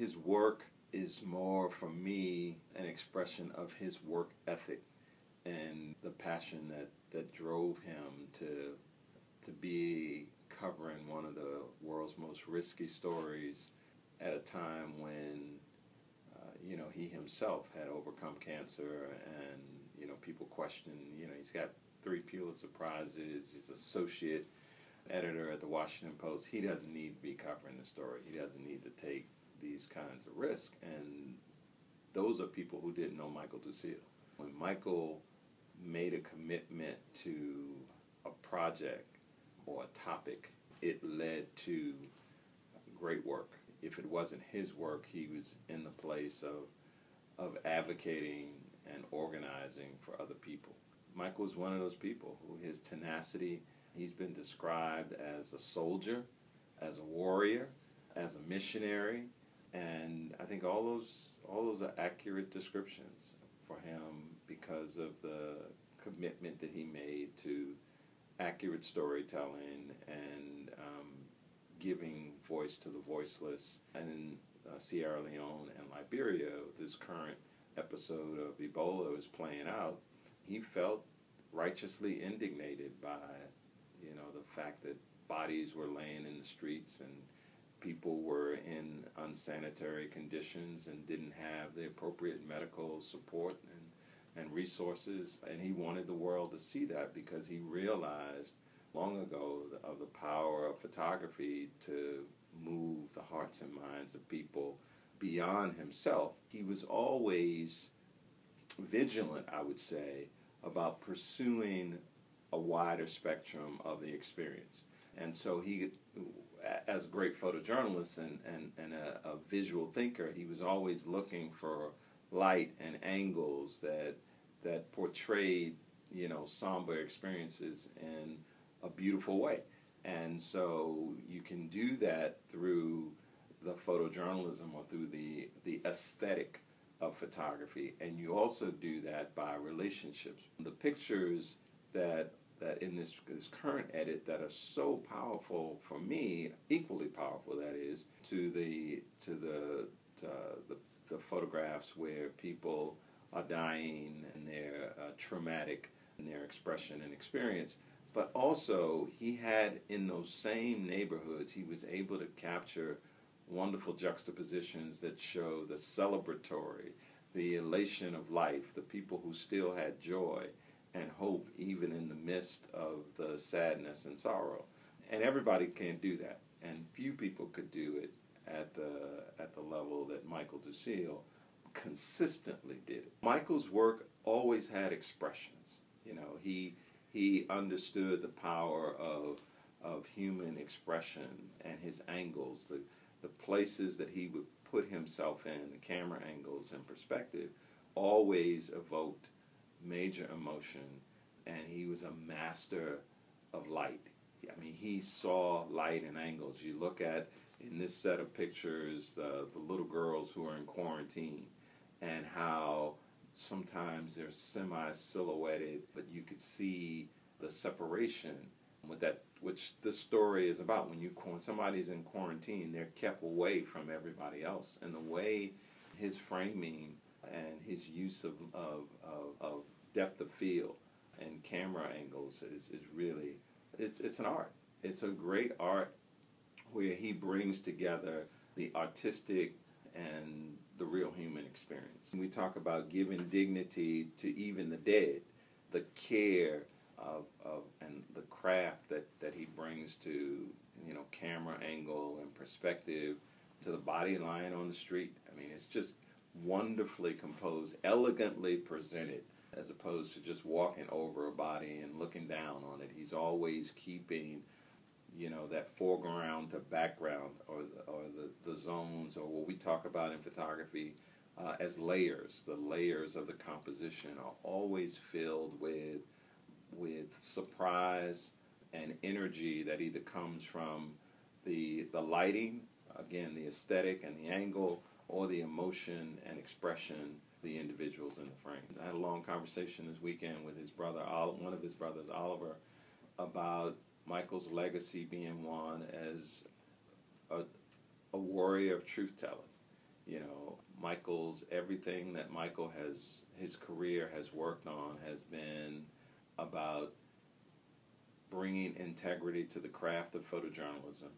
his work is more, for me, an expression of his work ethic and the passion that drove him to be covering one of the world's most risky stories at a time when he himself had overcome cancer, and people question, he's got 3 Pulitzer Prizes, he's associate editor at the Washington Post. He doesn't need to be covering the story. He doesn't need to take these kinds of risks. And those are people who didn't know Michel du Cille. When Michel made a commitment to a project or a topic, it led to great work. If it wasn't his work, he was in the place of advocating and organizing for other people. Michel was one of those people who his tenacity, he's been described as a soldier, as a warrior, as a missionary, and I think all those are accurate descriptions for him because of the commitment that he made to accurate storytelling and giving voice to the voiceless. And in Sierra Leone and Liberia, this current episode of Ebola was playing out, he felt righteously indignated by the fact that bodies were laying in the streets and people were in unsanitary conditions and didn't have the appropriate medical support and resources. And he wanted the world to see that because he realized long ago of the power of photography to move the hearts and minds of people beyond himself. He was always vigilant, I would say, about pursuing a wider spectrum of the experience. And so he, as a great photojournalist and a visual thinker, he was always looking for light and angles that portrayed, somber experiences in a beautiful way. And so you can do that through the photojournalism or through the aesthetic of photography, and you also do that by relationships. The pictures that in this current edit that are so powerful for me, equally powerful, that is, to the photographs where people are dying and they're traumatic in their expression and experience. But also, he had in those same neighborhoods, he was able to capture wonderful juxtapositions that show the celebratory, the elation of life, the people who still had joy and hope even in the midst of the sadness and sorrow. And everybody can't do that, and few people could do it at the level that Michel du Cille consistently did it. Michel's work always had expressions. He understood the power of human expression and his angles, the places that he would put himself in, the camera angles and perspective, always evoked major emotion, and he was a master of light. I mean, he saw light and angles. You look at, in this set of pictures, the little girls who are in quarantine, and how sometimes they're semi-silhouetted, but you could see the separation with that, which this story is about. When somebody's in quarantine, they're kept away from everybody else. And the way his framing and his use of depth of field and camera angles is really, it's an art. It's a great art where he brings together the artistic and the real human experience. We talk about giving dignity to even the dead, the care of and the craft that he brings to camera angle and perspective to the body lying on the street. I mean, it's just wonderfully composed, elegantly presented, as opposed to just walking over a body and looking down on it. He's always keeping that foreground to background, or the zones, or what we talk about in photography as layers. The layers of the composition are always filled with surprise and energy that either comes from the lighting, again, the aesthetic and the angle, or the emotion and expression of the individuals in the frame. I had a long conversation this weekend with his brother, one of his brothers, Oliver, about Michel's legacy being one as a warrior of truth-telling. You know, everything that Michael his career has worked on has been about bringing integrity to the craft of photojournalism